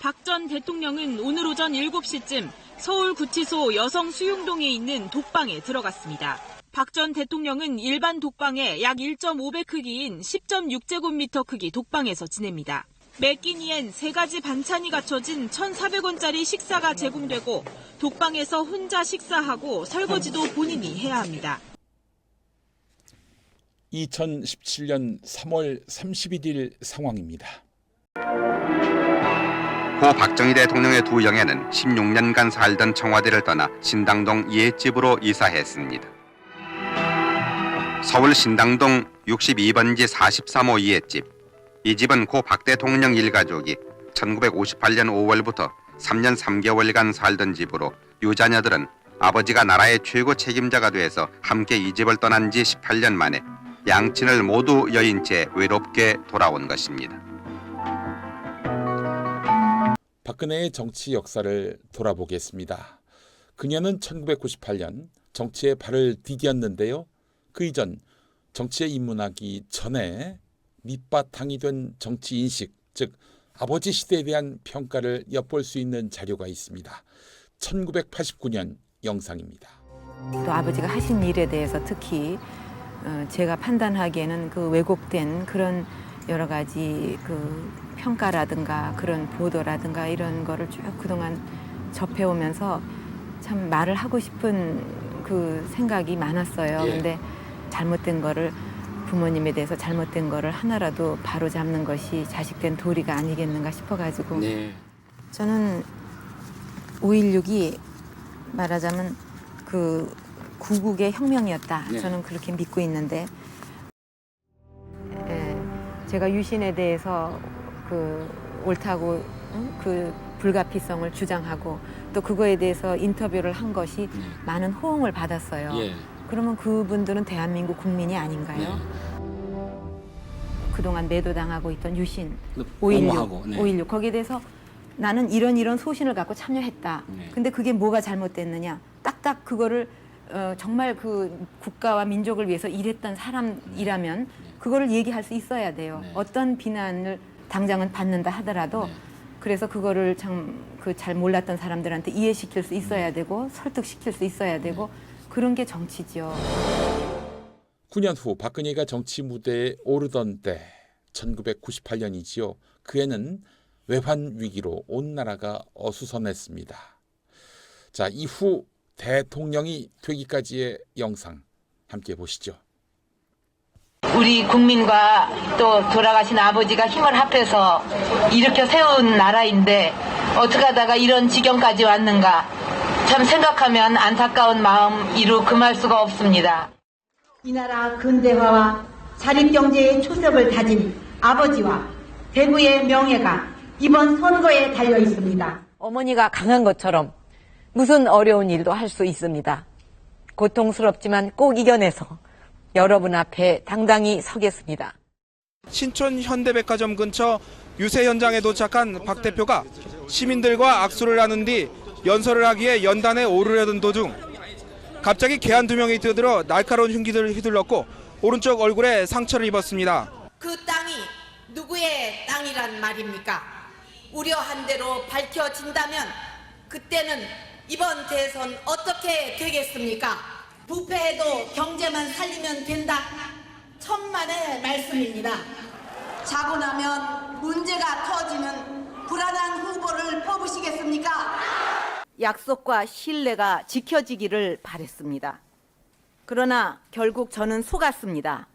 박 전 대통령은 오늘 오전 7시쯤 서울구치소 여성수용동에 있는 독방에 들어갔습니다. 박 전 대통령은 일반 독방에 약 1.5배 크기인 10.6제곱미터 크기 독방에서 지냅니다. 매 끼니엔 3가지 반찬이 갖춰진 1,400원짜리 식사가 제공되고 독방에서 혼자 식사하고 설거지도 본인이 해야 합니다. 2017년 3월 31일 상황입니다. 고 박정희 대통령의 두 영예는 16년간 살던 청와대를 떠나 신당동 이웃집으로 이사했습니다. 서울 신당동 62번지 43호 이웃집. 이 집은 고 박 대통령 일가족이 1958년 5월부터 3년 3개월간 살던 집으로 유자녀들은 아버지가 나라의 최고 책임자가 돼서 함께 이 집을 떠난 지 18년 만에 양친을 모두 여인 채 외롭게 돌아온 것입니다. 박근혜의 정치 역사를 돌아보겠습니다. 그녀는 1998년 정치에 발을 디뎠는데요. 그 이전 정치에 입문하기 전에 밑바탕이 된 정치 인식, 즉 아버지 시대에 대한 평가를 엿볼 수 있는 자료가 있습니다. 1989년 영상입니다. 또 아버지가 하신 일에 대해서 특히 제가 판단하기에는 그 왜곡된 그런 여러 가지 그 평가라든가 그런 보도라든가 이런 거를 쭉 그동안 접해오면서 참 말을 하고 싶은 그 생각이 많았어요. 근데 잘못된 거를 부모님에 대해서 잘못된 거를 하나라도 바로 잡는 것이 자식된 도리가 아니겠는가 싶어가지고 저는 5.16이 말하자면 그 구국의 혁명이었다. 저는 그렇게 믿고 있는데 제가 유신에 대해서 그 옳다고 그 불가피성을 주장하고 또 그거에 대해서 인터뷰를 한 것이 많은 호응을 받았어요. 그러면 그분들은 대한민국 국민이 아닌가요? 그동안 매도당하고 있던 유신, 5.16 거기에 대해서 나는 이런 소신을 갖고 참여했다. 근데 그게 뭐가 잘못됐느냐? 딱딱 그거를 정말 그 국가와 민족을 위해서 일했던 사람이라면 그거를 얘기할 수 있어야 돼요. 어떤 비난을 당장은 받는다 하더라도 그래서 그거를 참 그 잘 몰랐던 사람들한테 이해시킬 수 있어야 되고 설득시킬 수 있어야 되고 그런 게 정치죠. 9년 후 박근혜가 정치 무대에 오르던 때 1998년이지요. 그 해는 외환 위기로 온 나라가 어수선했습니다. 자, 이후 대통령이 되기까지의 영상 함께 보시죠. 우리 국민과 또 돌아가신 아버지가 힘을 합해서 일으켜 세운 나라인데 어떻게 하다가 이런 지경까지 왔는가 참 생각하면 안타까운 마음 이루 금할 수가 없습니다. 이 나라 근대화와 자립경제의 초석을 다진 아버지와 대구의 명예가 이번 선거에 달려 있습니다. 어머니가 강한 것처럼 무슨 어려운 일도 할 수 있습니다. 고통스럽지만 꼭 이겨내서 여러분 앞에 당당히 서겠습니다. 신촌 현대백화점 근처 유세 현장에 도착한 박 대표가 시민들과 악수를 나눈 뒤 연설을 하기에 연단에 오르려던 도중 갑자기 개한 2명이 뛰어들어 날카로운 흉기들을 휘둘렀고 오른쪽 얼굴에 상처를 입었습니다. 그 땅이 누구의 땅이란 말입니까? 우려한 대로 밝혀진다면 그때는 이번 대선 어떻게 되겠습니까? 부패해도 경제만 살리면 된다. 천만의 말씀입니다. 자고 나면 문제가 터지는 불안한 후보를 뽑으시겠습니까? 약속과 신뢰가 지켜지기를 바랬습니다. 그러나 결국 저는 속았습니다.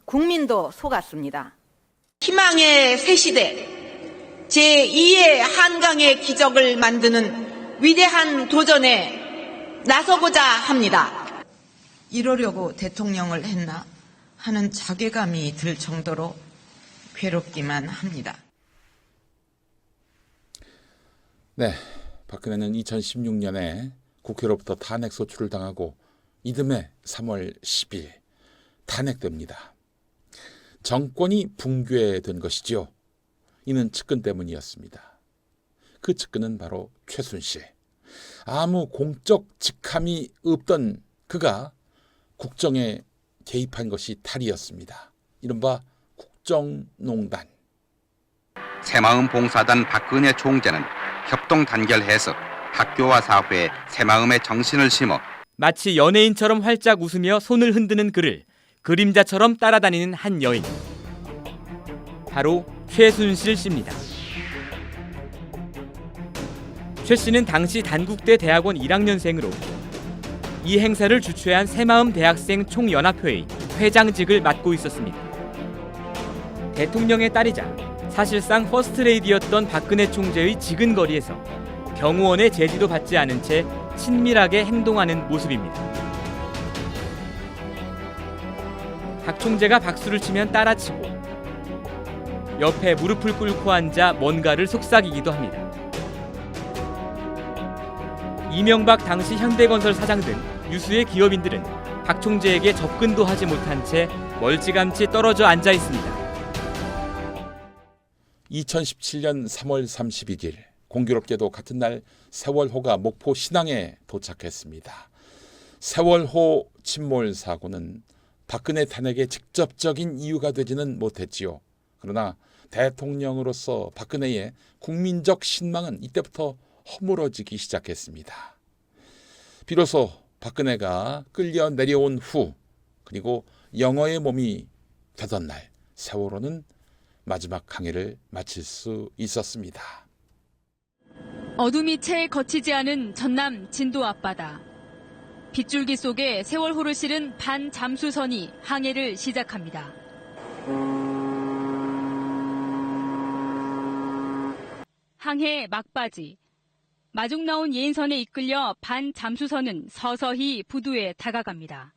국민도 속았습니다. 희망의 새시대, 제2의 한강의 기적을 만드는 위대한 도전에 나서고자 합니다. 이러려고 대통령을 했나 하는 자괴감이 들 정도로 괴롭기만 합니다. 네, 박근혜는 2016년에 국회로부터 탄핵 소추를 당하고 이듬해 3월 10일 탄핵됩니다. 정권이 붕괴된 것이지요. 이는 측근 때문이었습니다. 그 측근은 바로 최순실. 아무 공적 직함이 없던 그가 국정에 개입한 것이 탈이었습니다. 이른바 국정농단. 새마음 봉사단 박근혜 총재는 협동 단결해서 학교와 사회에 새마음의 정신을 심어 마치 연예인처럼 활짝 웃으며 손을 흔드는 그를 그림자처럼 따라다니는 한 여인. 바로 최순실 씨입니다. 최 씨는 당시 단국대 대학원 1학년생으로 이 행사를 주최한 새마음 대학생 총연합회의 회장직을 맡고 있었습니다. 대통령의 딸이자 사실상 퍼스트레이디였던 박근혜 총재의 지근거리에서 경호원의 제지도 받지 않은 채 친밀하게 행동하는 모습입니다. 박 총재가 박수를 치면 따라치고 옆에 무릎을 꿇고 앉아 뭔가를 속삭이기도 합니다. 이명박 당시 현대건설 사장 등 유수의 기업인들은 박 총재에게 접근도 하지 못한 채 멀찌감치 떨어져 앉아 있습니다. 2017년 3월 31일 공교롭게도 같은 날 세월호가 목포 신항에 도착했습니다. 세월호 침몰 사고는 박근혜 탄핵의 직접적인 이유가 되지는 못했지요. 그러나 대통령으로서 박근혜의 국민적 신망은 이때부터 허물어지기 시작했습니다. 비로소 박근혜가 끌려 내려온 후 그리고 영어의 몸이 되던 날 세월호는 마지막 항해를 마칠 수 있었습니다. 어둠이 채 거치지 않은 전남 진도 앞바다. 빗줄기 속에 세월호를 실은 반잠수선이 항해를 시작합니다. 항해 막바지. 마중 나온 예인선에 이끌려 반잠수선은 서서히 부두에 다가갑니다.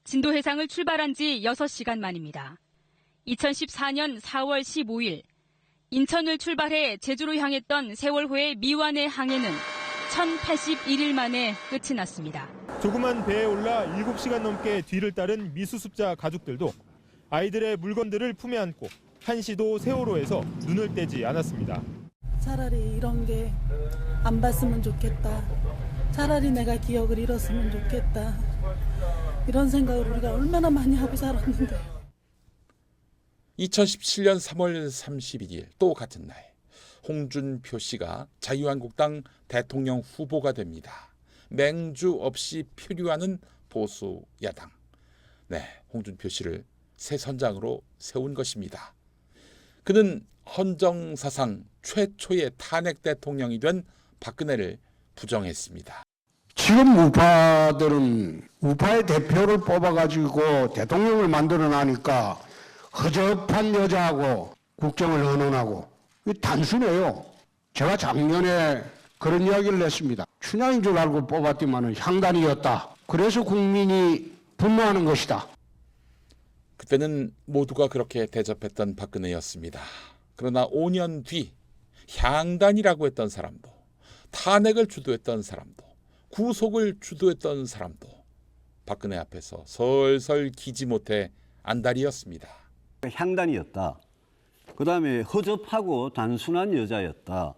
진도 해상을 출발한 지 6시간 만입니다. 2014년 4월 15일 인천을 출발해 제주로 향했던 세월호의 미완의 항해는 1081일 만에 끝이 났습니다. 조그만 배에 올라 7시간 넘게 뒤를 따른 미수습자 가족들도 아이들의 물건들을 품에 안고 한시도 세월호에서 눈을 떼지 않았습니다. 차라리 이런 게 안 봤으면 좋겠다. 차라리 내가 기억을 잃었으면 좋겠다. 이런 생각을 우리가 얼마나 많이 하고 살았는데. 2017년 3월 31일 또 같은 날 홍준표 씨가 자유한국당 대통령 후보가 됩니다. 맹주 없이 표류하는 보수 야당. 네, 홍준표 씨를 새 선장으로 세운 것입니다. 그는 헌정사상 최초의 탄핵 대통령이 된 박근혜를 부정했습니다. 지금 우파들은 우파의 대표를 뽑아가지고 대통령을 만들어나니까 허접한 여자하고 국정을 언론하고 단순해요. 제가 작년에 그런 이야기를 했습니다. 춘향인 줄 알고 뽑았더니만 향단이었다. 그래서 국민이 분노하는 것이다. 그때는 모두가 그렇게 대접했던 박근혜였습니다. 그러나 5년 뒤 향단이라고 했던 사람도 탄핵을 주도했던 사람도 구속을 주도했던 사람도 박근혜 앞에서 설설 기지 못해 안달이었습니다. 향단이었다. 그다음에 허접하고 단순한 여자였다.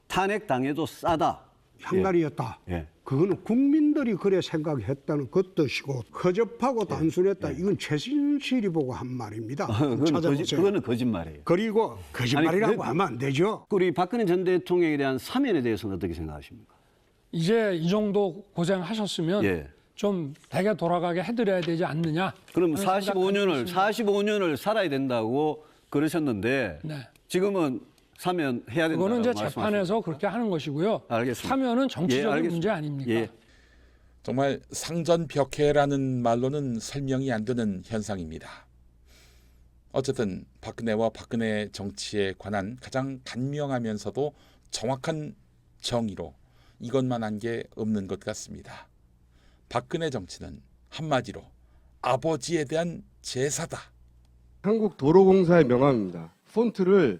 탄핵당해도 싸다. 향단이었다. 예. 그거는 국민들이 그래 생각했다는 그 뜻이고 허접하고 단순했다. 이건 최순실이 보고 한 말입니다. 그거는 거짓말이에요. 그리고 거짓말이라고 하면 안 되죠. 우리 박근혜 전 대통령에 대한 사면에 대해서는 어떻게 생각하십니까? 이제 이 정도 고생하셨으면 예. 좀 대개 돌아가게 해드려야 되지 않느냐. 그럼 45년을 살아야 된다고 그러셨는데 네. 지금은 사면해야 된다고 그거는 이제 말씀하십니까? 재판에서 그렇게 하는 것이고요. 알겠습니다. 사면은 정치적인 예, 문제 아닙니까? 예. 정말 상전벽해라는 말로는 설명이 안 되는 현상입니다. 어쨌든 박근혜와 박근혜 정치에 관한 가장 간명하면서도 정확한 정의로 이것만 한 게 없는 것 같습니다. 박근혜 정치는 한마디로 아버지에 대한 제사다. 한국도로공사의 명함입니다. 폰트를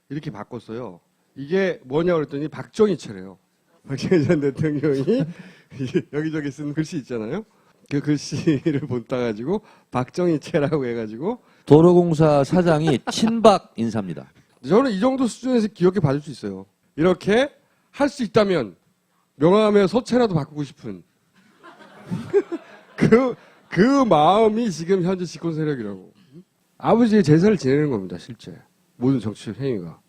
이렇게 바꿨어요. 이게 뭐냐고 그랬더니 박정희체래요. 박정희 전 대통령이 여기저기 쓴 글씨 있잖아요. 그 글씨를 본따가지고 박정희체라고 해가지고 도로공사 사장이 친박 인사입니다. 저는 이 정도 수준에서 기억해 받을 수 있어요. 이렇게 할 수 있다면 명함의 서체라도 바꾸고 싶은 그 마음이 지금 현재 집권 세력이라고. 아버지의 제사를 지내는 겁니다. 실제 모든 정치적 행위가.